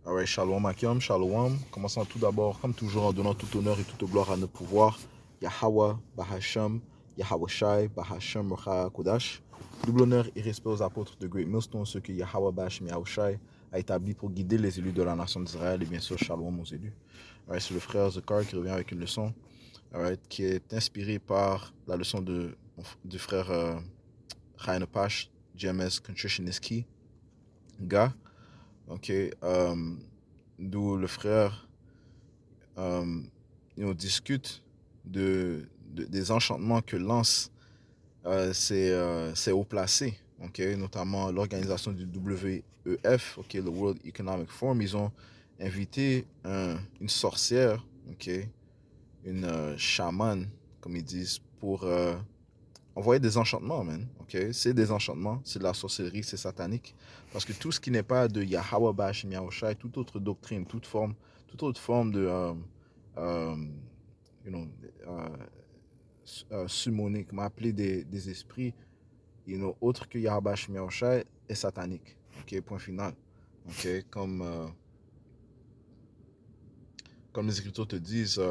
Alright, Shalom Akim, Shalom. Commençons tout d'abord, comme toujours, en donnant tout honneur et toute gloire à notre pouvoir. Yahweh, Bahasham, Yahweh Shai, Bahasham, Rocha Kodash. Double honneur et respect aux apôtres de Great Millstone, ceux que Yahweh Bahasham Yahweh Shai a établi pour guider les élus de la nation d'Israël et bien sûr, Shalom aux élus. Alright, c'est le frère Zakar qui revient avec une leçon qui est inspirée par la leçon du frère Chaim Pash, GMS Contrition is Key, gars. Ok, d'où le frère discute des enchantements que lance ces hauts placés, notamment l'organisation du WEF, le World Economic Forum. Ils ont invité une sorcière, une chamane, comme ils disent, pour envoyer des enchantements, man. C'est des enchantements, c'est de la sorcellerie, c'est satanique. Parce que tout ce qui n'est pas de Yahweh Bahasham Yahweh Shai, toute autre doctrine, toute autre forme de you know, summoner, comment appeler des esprits, autres que Yahweh Bahasham Yahweh Shai, est satanique. Point final. Comme les Écritures te disent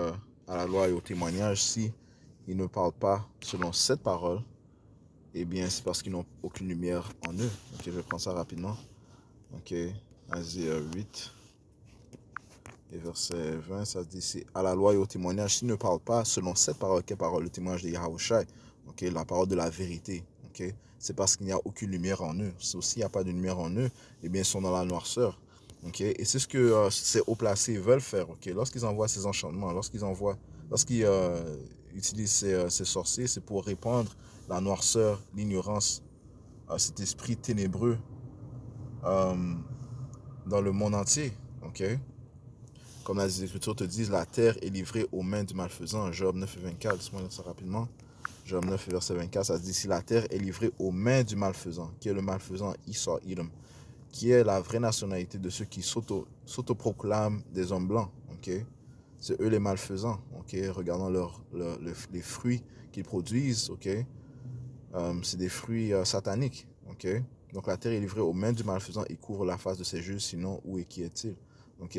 à la loi et au témoignage, si ils ne parlent pas selon cette parole, eh bien, c'est parce qu'ils n'ont aucune lumière en eux. Je vais prendre ça rapidement. Asie 8 et verset 20, ça se dit, c'est à la loi et au témoignage, s'ils ne parlent pas selon cette parole, quelle parole? Le témoignage de Yahweh Shai, la parole de la vérité. C'est parce qu'il n'y a aucune lumière en eux. C'est aussi, il n'y a pas de lumière en eux, eh bien, ils sont dans la noirceur. Et c'est ce que ces hauts placés veulent faire. Lorsqu'ils envoient ces enchantements, lorsqu'ils utilisent ces sorciers, c'est pour répandre la noirceur, l'ignorance, cet esprit ténébreux dans le monde entier. Comme les Écritures te disent, la terre est livrée aux mains du malfaisant. Job 9 et 24, laisse-moi lire ça rapidement. Job 9 verset 24, ça se dit, si la terre est livrée aux mains du malfaisant, qui est le malfaisant Esau, Edom, qui est la vraie nationalité de ceux qui s'autoproclament des hommes blancs. C'est eux les malfaisants. Regardant les fruits qu'ils produisent. C'est des fruits sataniques. Donc la terre est livrée aux mains du malfaisant et couvre la face de ses juges, sinon où et qui est-il?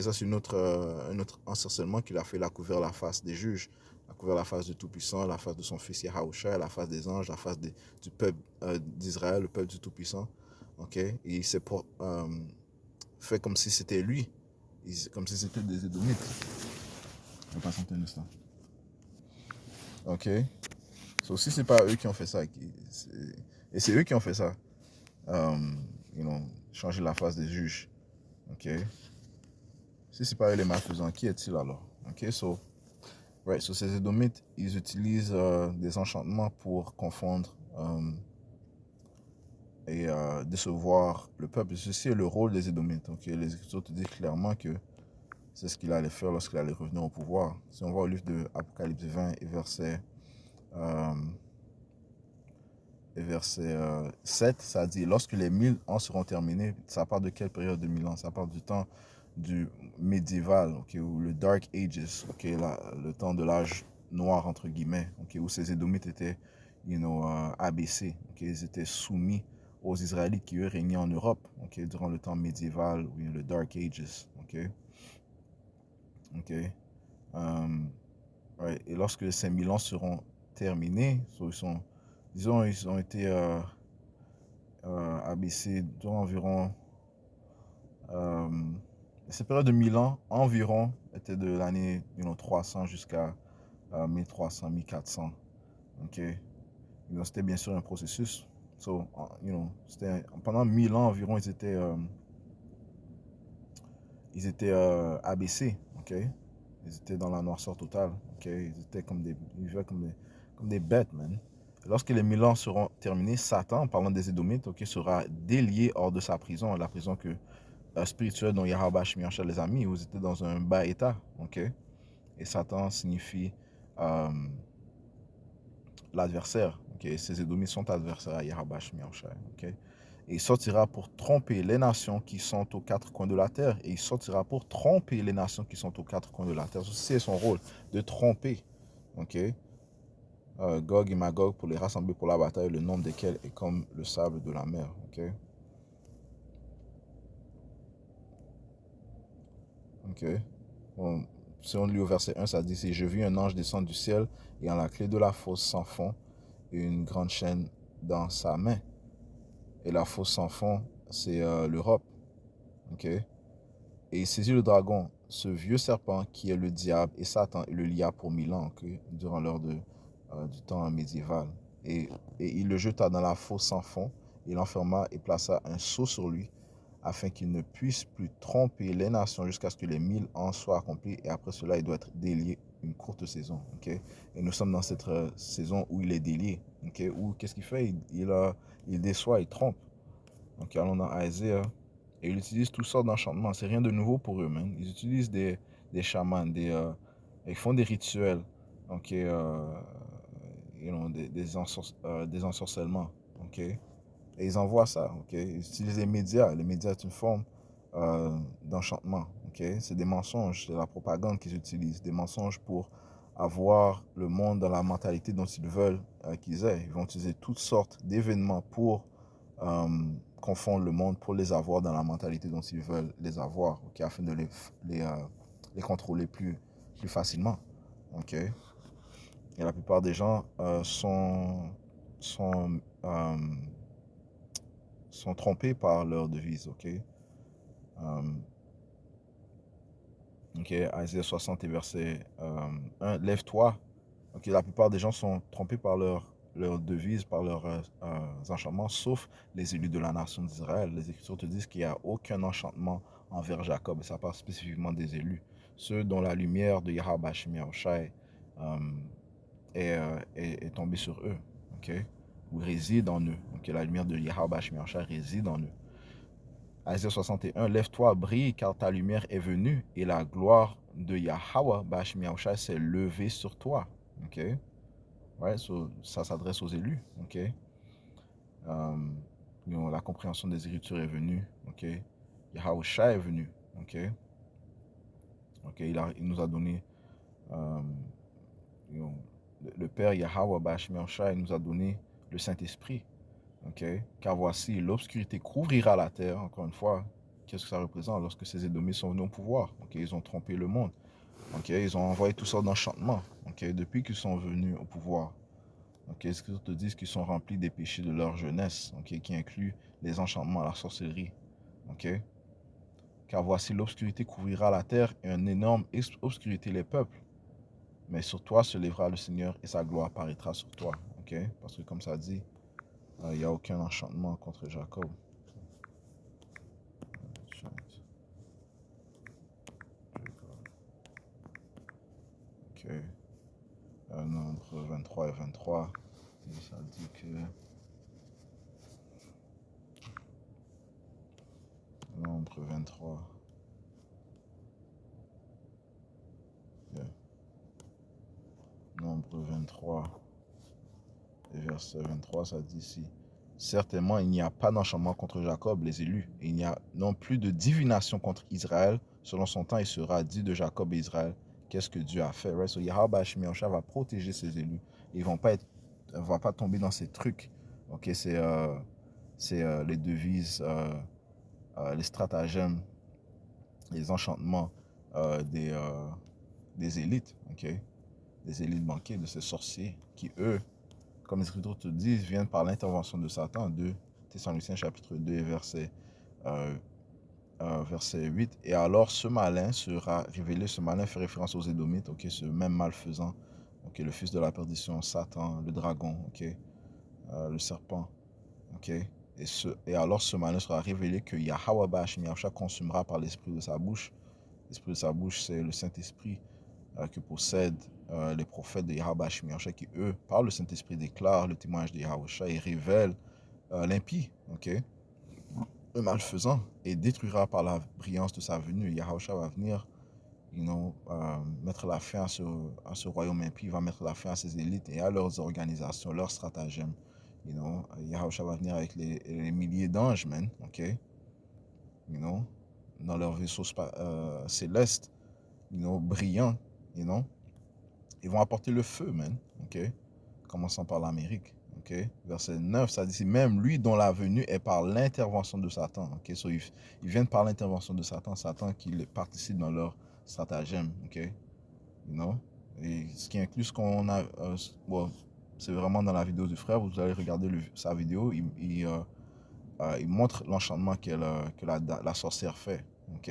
Ça c'est un autre ensorcellement qu'il a fait. Il a couvert la face des juges, il a couvert la face du Tout-Puissant, la face de son fils Yahushua, la face des anges, la face du peuple d'Israël, le peuple du Tout-Puissant. Et il s'est fait comme si c'était lui, comme si c'était des Édomites. On va patienter un instant. Si c'est pas eux qui ont fait ça, et c'est eux qui ont fait ça, changer la face des juges. Si c'est pas eux les malfaisants, qui est-il alors? Ces Édomites, ils utilisent des enchantements pour confondre et décevoir le peuple. Ceci est le rôle des Édomites. Les Écritures te disent clairement que c'est ce qu'il allait faire lorsqu'il allait revenir au pouvoir. Si on va au livre de Apocalypse 20 et verset 7, ça dit, lorsque les 1000 ans seront terminés, ça part de quelle période de 1000 ans? Ça part du temps du médiéval, ou le Dark Ages, le temps de l'âge noir, entre guillemets, où ces Édomites étaient abaissés, ils étaient soumis aux Israélites qui, eux, régnaient en Europe, durant le temps médiéval, ou le Dark Ages. Et lorsque ces 1000 ans seront terminés, ils ont été abaissés d'environ cette période de 1000 ans environ était de l'année 300 jusqu'à 1300, 1400. C'était bien sûr un processus. Pendant 1000 ans environ, ils étaient abaissés. Ils étaient dans la noirceur totale. Ils vivaient comme des bêtes, man. Lorsque les 1000 ans seront terminés, Satan, en parlant des Édomites, sera délié hors de sa prison, la prison spirituelle dont Yahweh Bahasham Yahweh Shai les a mis. Ils étaient dans un bas état. Et Satan signifie l'adversaire. Ces Édomites sont adversaires à Yahweh Bahasham Yahweh Shai. Et il sortira pour tromper les nations qui sont aux quatre coins de la terre. Et il sortira pour tromper les nations qui sont aux quatre coins de la terre. C'est son rôle, de tromper. Gog et Magog, pour les rassembler pour la bataille, le nombre desquels est comme le sable de la mer. Ok. Bon, si on lit au verset 1, ça dit, c'est, je vis un ange descendre du ciel ayant la clé de la fosse sans fond et une grande chaîne dans sa main. Et la fosse sans fond, c'est l'Europe. Ok. Et il saisit le dragon, ce vieux serpent qui est le diable et Satan, et le lia pour 1000 ans, okay, durant l'heure du temps médiéval. Et, et il le jeta dans la fosse sans fond, il l'enferma et plaça un sceau sur lui, afin qu'il ne puisse plus tromper les nations jusqu'à ce que les 1000 ans soient accomplis. Et après cela, il doit être délié une courte saison. Okay? Et nous sommes dans cette saison où il est délié. Okay? Où qu'est-ce qu'il fait? Il déçoit, il trompe. Donc allons dans Isaiah. Et ils utilisent toutes sortes d'enchantements. C'est rien de nouveau pour eux, man. Ils utilisent des chamans, ils font des rituels. Ok, des ensorcellements. Ok. Et ils envoient ça. Ok. Ils utilisent les médias. Les médias sont une forme d'enchantement. Ok. C'est des mensonges. C'est la propagande qu'ils utilisent. Des mensonges pour avoir le monde dans la mentalité dont ils veulent qu'ils aient. Ils vont utiliser toutes sortes d'événements pour confondre le monde, pour les avoir dans la mentalité dont ils veulent les avoir, okay, afin de les contrôler plus facilement. Okay? Et la plupart des gens sont, sont trompés par leur devise. Okay? Isaiah 60 et verset 1, lève-toi. Okay, la plupart des gens sont trompés par leur devise, par leurs enchantements, sauf les élus de la nation d'Israël. Les Écritures te disent qu'il n'y a aucun enchantement envers Jacob, et ça parle spécifiquement des élus, ceux dont la lumière de Yahweh Hashem Yahushai est tombée sur eux, okay? Ou réside en eux. Okay? La lumière de Yahweh Hashem Yahushai réside en eux. Isaiah 61, lève-toi, brille, car ta lumière est venue, et la gloire de Yahweh Hashem Yahushai s'est levée sur toi. Okay? Ouais, so, ça s'adresse aux élus. Okay? La compréhension des Écritures est venue. Okay? Yahushua est venu. Okay? Okay? Il nous a donné le Père Yahweh Hashem Yahushai nous a donné le Saint-Esprit. Okay? Car voici, l'obscurité couvrira la terre. Encore une fois, qu'est-ce que ça représente lorsque ces Édomites sont venus au pouvoir? Okay? Ils ont trompé le monde. Okay? Ils ont envoyé toutes sortes d'enchantements. Okay? Depuis qu'ils sont venus au pouvoir. Okay? Les Écritures te disent qu'ils sont remplis des péchés de leur jeunesse, okay? Qui incluent les enchantements, la sorcellerie. Okay? Car voici, l'obscurité couvrira la terre et une énorme obscurité les peuples. Mais sur toi se lèvera le Seigneur et sa gloire paraîtra sur toi. Okay? Parce que comme ça dit, il n'y a aucun enchantement contre Jacob. Ok. Nombre 23 et 23. Et ça dit que... Nombre 23. Yeah. Nombre 23. Et verset 23, ça dit ici. Certainement, il n'y a pas d'enchantement contre Jacob, les élus. Et il n'y a non plus de divination contre Israël. Selon son temps, il sera dit de Jacob et Israël, qu'est-ce que Dieu a fait. Right? So, Yahweh Hashem Yahushua va protéger ses élus. Ils ne vont pas tomber dans ces trucs. Ok, c'est les devises, les stratagèmes, les enchantements des élites. Okay? Des élites banquiers, de ces sorciers qui, eux, comme les Écritures te disent, viennent par l'intervention de Satan. 2 Thessaloniciens chapitre 2, verset 8. Et alors ce malin sera révélé, ce malin fait référence aux Édomites, okay, ce même malfaisant, okay, le fils de la perdition, Satan, le dragon, okay, le serpent. Okay. Et alors ce malin sera révélé que Yahweh Hashem Yahushua consumera par l'esprit de sa bouche. L'esprit de sa bouche, c'est le Saint-Esprit que possèdent les prophètes de Yahweh Hashem Yahushua qui, eux, par le Saint-Esprit, déclarent le témoignage de Yahushua et révèlent l'impie, okay? Le malfaisant, et détruira par la brillance de sa venue. Yahushua va venir, mettre la fin à ce royaume impie, il va mettre la fin à ses élites et à leurs organisations, leurs stratagèmes. Yahushua va venir avec les milliers d'anges, man, okay? Dans leur vaisseau céleste, brillant, ils vont apporter le feu, man, okay? Commençant par l'Amérique, ok? Verset 9, ça dit, même lui dont la venue est par l'intervention de Satan, ok? So, ils viennent par l'intervention de Satan, Satan qui participe dans leur stratagème, ok? You know? Et ce qui inclut ce qu'on a, bon, c'est vraiment dans la vidéo du frère, vous allez regarder sa vidéo, il montre l'enchantement que la sorcière fait, ok?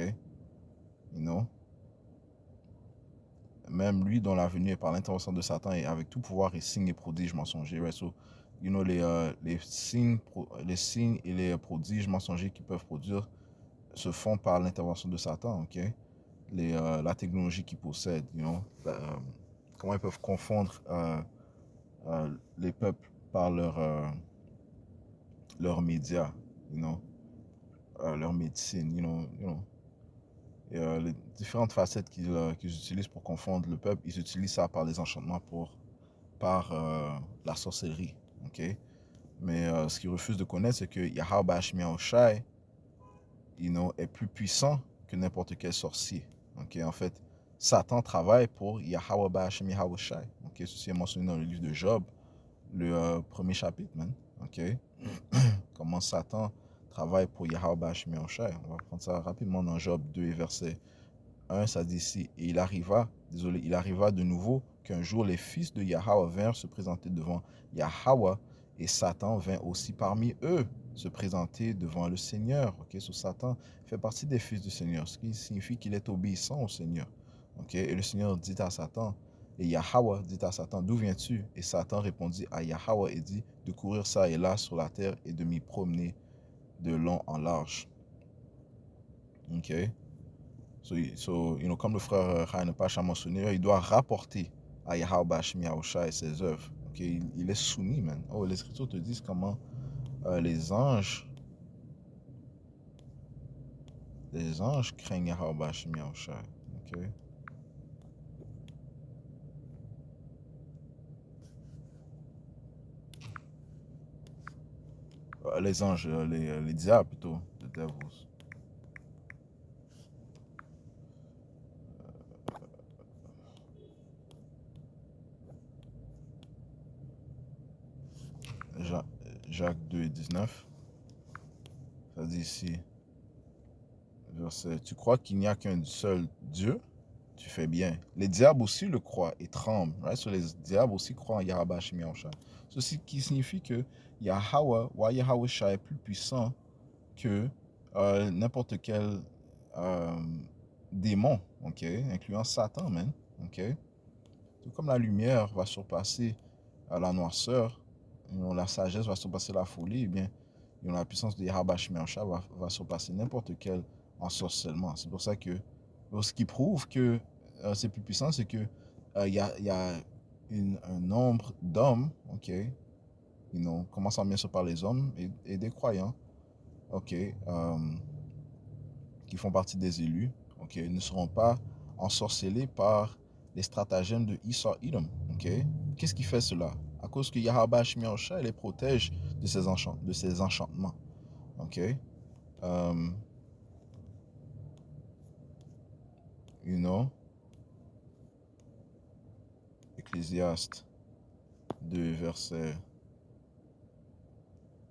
You know? Même lui dont la venue est par l'intervention de Satan et avec tout pouvoir et signes et prodiges mensongers. Right? So, you know, les signes et les prodiges mensongers qu'ils peuvent produire se font par l'intervention de Satan, ok? La technologie qu'ils possèdent, you know? Comment ils peuvent confondre les peuples par leurs médias, you know? Leur médecine, you know. Et les différentes facettes qu'ils utilisent pour confondre le peuple, ils utilisent ça par les enchantements par la sorcellerie, ok? Mais ce qu'ils refusent de connaître, c'est que Yahweh Bashmi Shai, you know, est plus puissant que n'importe quel sorcier, ok? En fait, Satan travaille pour Yahweh Bashmi Shai, ok? Ceci est mentionné dans le livre de Job, le premier chapitre, man, ok? Comment Satan travaille pour Yahweh Bashmi Shai. On va prendre ça rapidement dans Job 2 et verset 1, ça dit ici, et il arriva de nouveau qu'un jour les fils de Yahweh vinrent se présenter devant Yahweh, et Satan vint aussi parmi eux se présenter devant le Seigneur. Ok, so Satan fait partie des fils du Seigneur, ce qui signifie qu'il est obéissant au Seigneur. Ok, et le Seigneur dit à Satan, et Yahweh dit à Satan, d'où viens-tu? Et Satan répondit à Yahweh et dit, de courir ça et là sur la terre et de m'y promener de long en large. Ok. So, you know, comme le frère Chaim Pacha a mentionné, il doit rapporter à Yahweh Bashmi Yahushua et ses œuvres. Okay? Il est soumis, man. Oh, les Écritures te disent comment les anges craignent Yahweh Bashmi Yahushua. Okay? Les anges, les diables plutôt, les devils. Jacques 2 et 19, ça dit ici, verset, tu crois qu'il n'y a qu'un seul Dieu? Tu fais bien. Les diables aussi le croient et tremblent. Right? So les diables aussi croient en Yahweh Shemi Yahushua. Ceci qui signifie que Yahweh Shai est plus puissant que n'importe quel démon, ok, incluant Satan, man. Ok. Tout comme la lumière va surpasser la noirceur, la sagesse va surpasser la folie, eh bien, la puissance de Yahweh Shemi Yahushua va surpasser n'importe quel ensorcellement. C'est pour ça que ce qui prouve que c'est plus puissant, c'est que y a un nombre d'hommes, ok, commençant bien sûr par les hommes et des croyants, ok, qui font partie des élus, ok, ne seront pas ensorcelés par les stratagèmes de Esau Edom, ok. Qu'est-ce qui fait cela? À cause que Yahweh Shemi Yahushua les protège de ces enchantements, ok. You know, Ecclésiaste 2, verset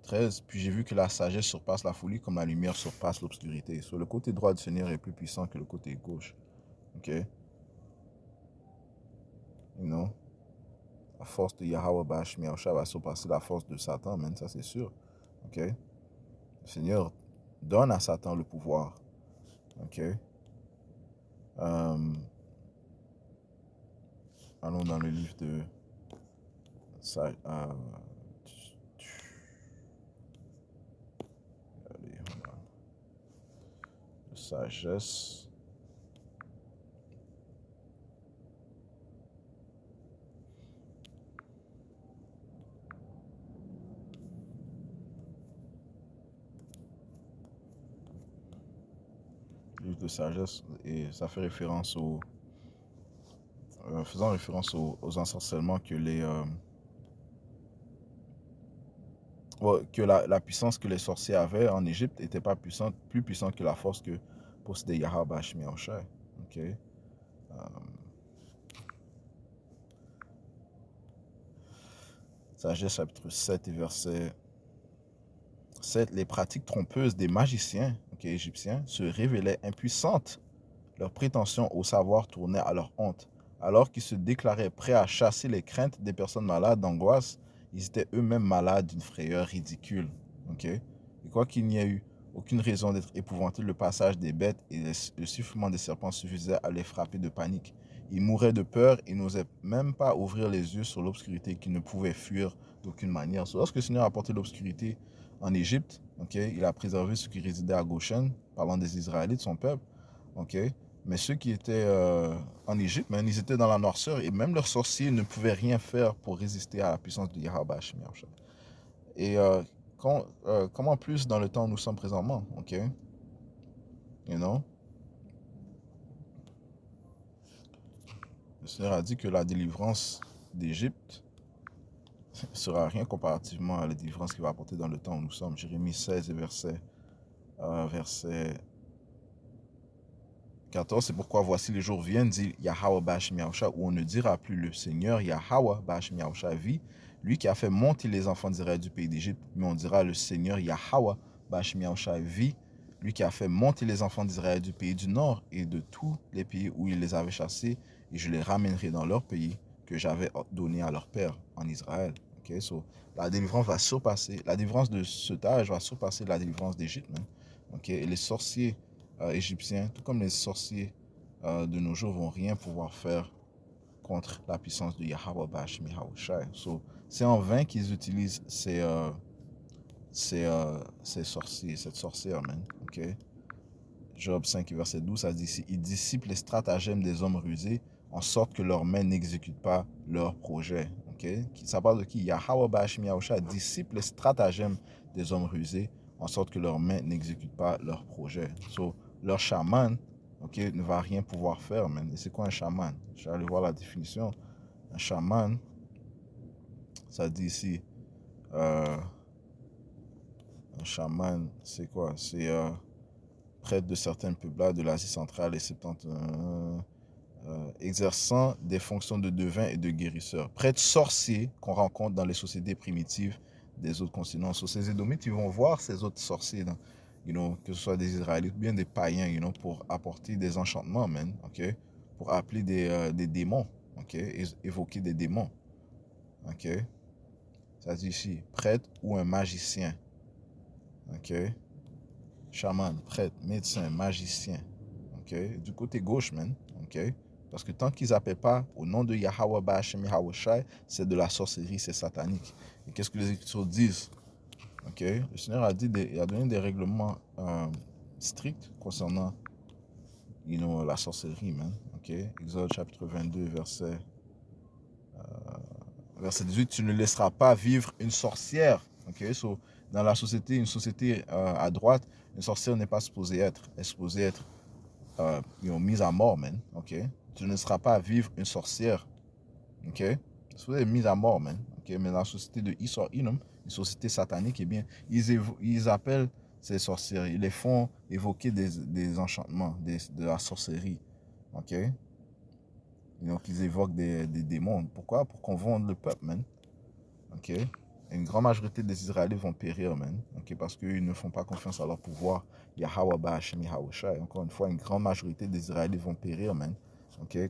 13, puis j'ai vu que la sagesse surpasse la folie comme la lumière surpasse l'obscurité. Sur le côté droit du Seigneur est plus puissant que le côté gauche. Ok? You know? La force de Yahweh Bashmi Yahushua va surpasser la force de Satan, man, ça c'est sûr. Ok? Le Seigneur donne à Satan le pouvoir. Ok? Allons dans le livre de sagesse. Livre de sagesse, et ça fait référence faisant référence aux ensorcellements que que la puissance que les sorciers avaient en Égypte n'était pas plus puissante que la force que possédait Yahweh Bashmi Yahushua. Ok. Sagesse chapitre 7 et verset 7. Les pratiques trompeuses des magiciens égyptiens se révélaient impuissantes. Leurs prétentions au savoir tournaient à leur honte. Alors qu'ils se déclaraient prêts à chasser les craintes des personnes malades d'angoisse, ils étaient eux-mêmes malades d'une frayeur ridicule. Et quoi qu'il n'y ait eu aucune raison d'être épouvantés, le passage des bêtes et le sifflement des serpents suffisait à les frapper de panique. Ils mouraient de peur et n'osaient même pas ouvrir les yeux sur l'obscurité qu'ils ne pouvaient fuir d'aucune manière. Lorsque le Seigneur a apporté l'obscurité en Égypte, il a préservé ceux qui résidaient à Goshen, parlant des Israélites, son peuple. Mais ceux qui étaient en Égypte, ils étaient dans la noirceur et même leurs sorciers ne pouvaient rien faire pour résister à la puissance de Yahweh Hashem Yahushua. Et comment plus dans le temps où nous sommes présentement, Le Seigneur a dit que la délivrance d'Égypte ne sera rien comparativement à la délivrance qu'il va apporter dans le temps où nous sommes. Jérémie 16 et verset 14, c'est pourquoi voici les jours viennent, dit Yahweh Ba'ashem Yahusha, où on ne dira plus le Seigneur Yahweh Ba'ashem Yahusha vit, lui qui a fait monter les enfants d'Israël du pays d'Égypte, mais on dira le Seigneur Yahweh Ba'ashem Yahusha vit, lui qui a fait monter les enfants d'Israël du pays du nord et de tous les pays où il les avait chassés, et je les ramènerai dans leur pays que j'avais donné à leur père en Israël. La délivrance va surpasser, la délivrance de cet âge va surpasser la délivrance d'Égypte. Et les sorciers égyptiens, tout comme les sorciers de nos jours, vont rien pouvoir faire contre la puissance de Yahweh Ba'ashem Yahushua. C'est en vain qu'ils utilisent ces sorciers, cette sorcière, Job 5, verset 12, ça dit ici, ils dissipent les stratagèmes des hommes rusés, en sorte que leurs mains n'exécutent pas leurs projets. Ça parle de qui? Yahweh Ba'ashem Yahushua dissipe les stratagèmes des hommes rusés, en sorte que leurs mains n'exécutent pas leurs projets. Leur chaman, ne va rien pouvoir faire, Et c'est quoi un chaman? Je vais aller voir la définition. Un chaman, ça dit ici, un chaman, c'est quoi? C'est prêtre de certains peuplades de l'Asie centrale et septentrionale, exerçant des fonctions de devin et de guérisseur. Prêtre sorcier qu'on rencontre dans les sociétés primitives des autres continents. Ces Édomites, ils vont voir ces autres sorciers, que ce soit des Israélites ou bien des païens, pour apporter des enchantements, pour appeler des démons, évoquer des démons, Ça dit ici, prêtre ou un magicien, chaman, prêtre, médecin, magicien, du côté gauche, parce que tant qu'ils n'appellent pas au nom de Yahweh Ba'ashem Yahushua, c'est de la sorcellerie, c'est satanique. Et qu'est-ce que les Écritures disent? Le Seigneur a donné des règlements stricts concernant la sorcellerie, Exode chapitre 22, verset 18, tu ne laisseras pas vivre une sorcière. Dans la société, une société à droite, une sorcière n'est pas supposée être. Elle est supposée être mise à mort, Tu ne laisseras pas vivre une sorcière. C'est supposé être mise à mort, Mais dans la société de Isor Inum, une société satanique, ils appellent ces sorcières, ils les font évoquer des enchantements, de la sorcellerie. Donc, ils évoquent des démons. Pourquoi? Pour qu'on vende le peuple, Une grande majorité des Israélites vont périr, parce qu'ils ne font pas confiance à leur pouvoir. Yahweh Ba'ashem Yahushua. Encore une fois, une grande majorité des Israélites vont périr,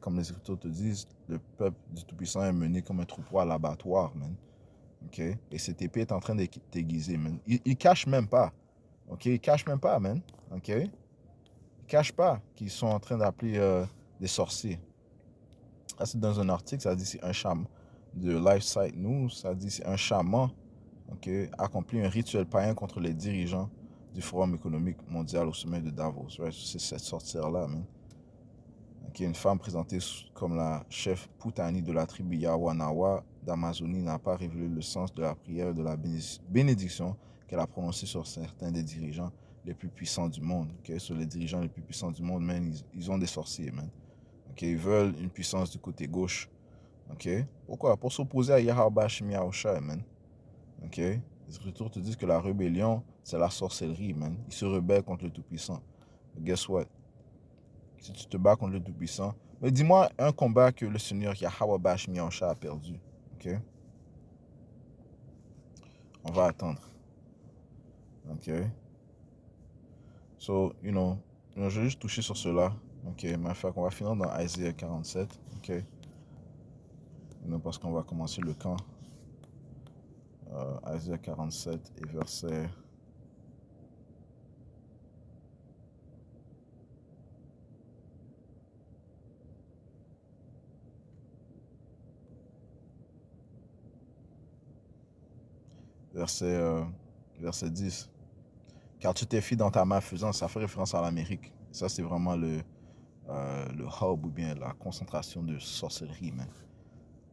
Comme les Écritures te disent, le peuple du Tout-Puissant est mené comme un troupeau à l'abattoir, Et cette épée est en train de t'aiguiser, Ils cachent même pas. Ils cachent même pas, Ils cachent pas qu'ils sont en train d'appeler des sorciers. Là, c'est dans un article, ça dit c'est un chaman de LifeSite News, ça dit c'est un chaman accomplit un rituel païen contre les dirigeants du Forum économique mondial au sommet de Davos. C'est cette sorcière-là, Une femme présentée comme la chef Putani de la tribu Yawanawa d'Amazonie n'a pas révélé le sens de la prière et de la bénédiction qu'elle a prononcée sur certains des dirigeants les plus puissants du monde. Sur les dirigeants les plus puissants du monde, ils ont des sorciers, Ils veulent une puissance du côté gauche. Pourquoi? Pour s'opposer à Yahweh Ba'ashem Yahushua, Les Écritures te disent que la rébellion, c'est la sorcellerie, Ils se rebellent contre le Tout-Puissant. Guess what? Si tu te bats contre le Tout-Puissant, mais dis-moi un combat que le Seigneur Yahweh Ba'ashem Yahushua a perdu. On va attendre. OK. So, je vais juste toucher sur cela. OK. Mais on va finir dans Isaiah 47. OK. Parce qu'on va commencer le camp. Isaiah 47 et verset... Verset 10. Car tu t'es fié dans ta malfaisance, ça fait référence à l'Amérique. Ça, c'est vraiment le hub ou bien la concentration de sorcellerie, man.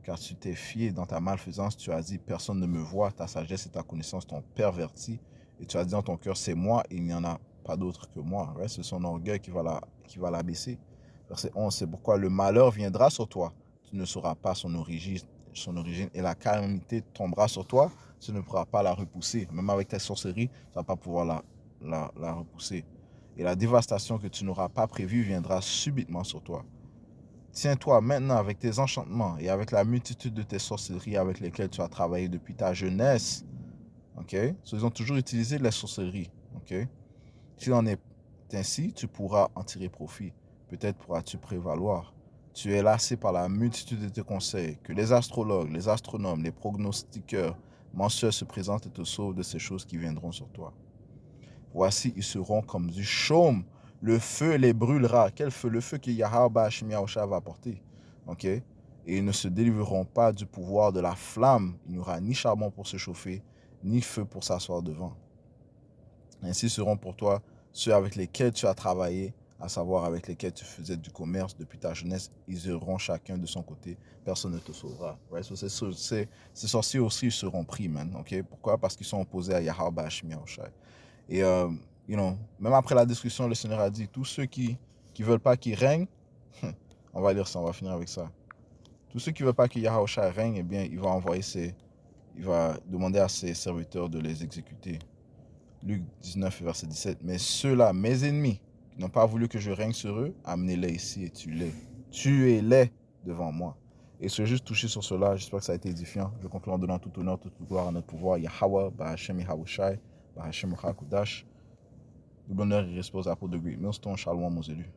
Car tu t'es fié dans ta malfaisance, tu as dit, personne ne me voit, ta sagesse et ta connaissance t'ont perverti. Et tu as dit dans ton cœur, c'est moi et il n'y en a pas d'autre que moi. Ouais, c'est son orgueil qui va l'abaisser. Verset 11, c'est pourquoi le malheur viendra sur toi. Tu ne sauras pas son origine et la calamité tombera sur toi. Tu ne pourras pas la repousser. Même avec ta sorcellerie, tu ne vas pas pouvoir la repousser. Et la dévastation que tu n'auras pas prévue viendra subitement sur toi. Tiens-toi maintenant avec tes enchantements et avec la multitude de tes sorcelleries avec lesquelles tu as travaillé depuis ta jeunesse. OK? Ils ont toujours utilisé les sorcelleries. OK? S'il en est ainsi, tu pourras en tirer profit. Peut-être pourras-tu prévaloir. Tu es lassé par la multitude de tes conseils, que les astrologues, les astronomes, les prognostiqueurs mensuels se présentent et te sauvent de ces choses qui viendront sur toi. Voici, ils seront comme du chaume. Le feu les brûlera. Quel feu? Le feu que Yahweh Hashem Yahushua va apporter. OK? Et ils ne se délivreront pas du pouvoir de la flamme. Il n'y aura ni charbon pour se chauffer, ni feu pour s'asseoir devant. Ainsi seront pour toi ceux avec lesquels tu as travaillé, à savoir avec lesquels tu faisais du commerce depuis ta jeunesse. Ils iront chacun de son côté. Personne ne te sauvera. Right? So ces sorciers aussi seront pris, man. OK? Pourquoi? Parce qu'ils sont opposés à Yahweh Hashem Yahushua. Et, même après la discussion, le Seigneur a dit, tous ceux qui ne veulent pas qu'il règne, on va lire ça, on va finir avec ça. Tous ceux qui ne veulent pas que Yahushua règne, eh bien, il va demander à ses serviteurs de les exécuter. Luc 19, verset 17. Mais ceux-là, mes ennemis, qui n'ont pas voulu que je règne sur eux, amenez-les ici et tuez-les. Tuez-les devant moi. Et je vais juste toucher sur cela, j'espère que ça a été édifiant. Je conclue en donnant tout honneur, toute gloire à notre pouvoir. Yahweh, Bahashem Yahushai, Bahashem Hakudash. Le bonheur et repose à peau de Great Millstone, Shalom, mon élu.